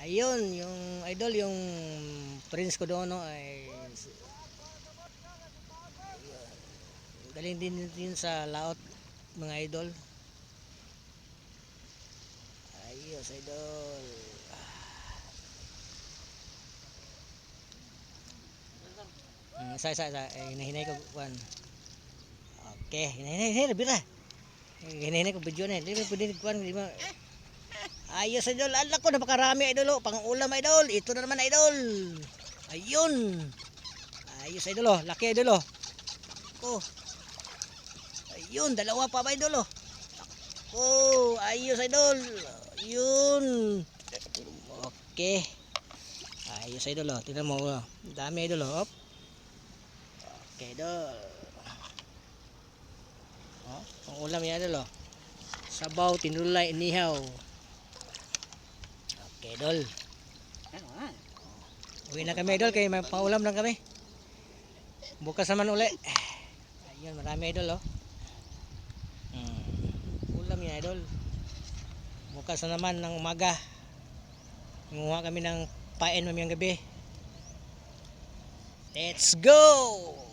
Ayun, yung idol, yung prince ko doon, no, ay galing din sa laot, mga idol. Ayos, idol. Isa. Hinahinay ko, kuan. Okay, hinahinay, bira. Hinahinay ko video na. Di ba pwede kuan, di ba? Ayos, idol. Ala ko, napakarami, idol. Oh. Pang-ulam, idol. Ito na naman, idol. Ayun. Ayos, idol. Oh. Laki, idol. Oh. Oh. Ayun, dalawa pa ba, idol. Oh. Oh, ayos, idol. Ayun. Okay. Ayos, idol. Oh. Tingnan mo. Oh. Dami, idol. Oh. Okay, idol. Oh, pang-ulam yan, idol. Oh. Sabaw, tinulay, inihaw. Okay, idol. Uwi na kami, idol, kaya may paulam lang kami. Bukas naman uli. Ayun, marami, idol, oh. Ulam yan, idol. Bukas na naman ng umaga. Gumawa kami ng pain mamayang gabi. Let's go!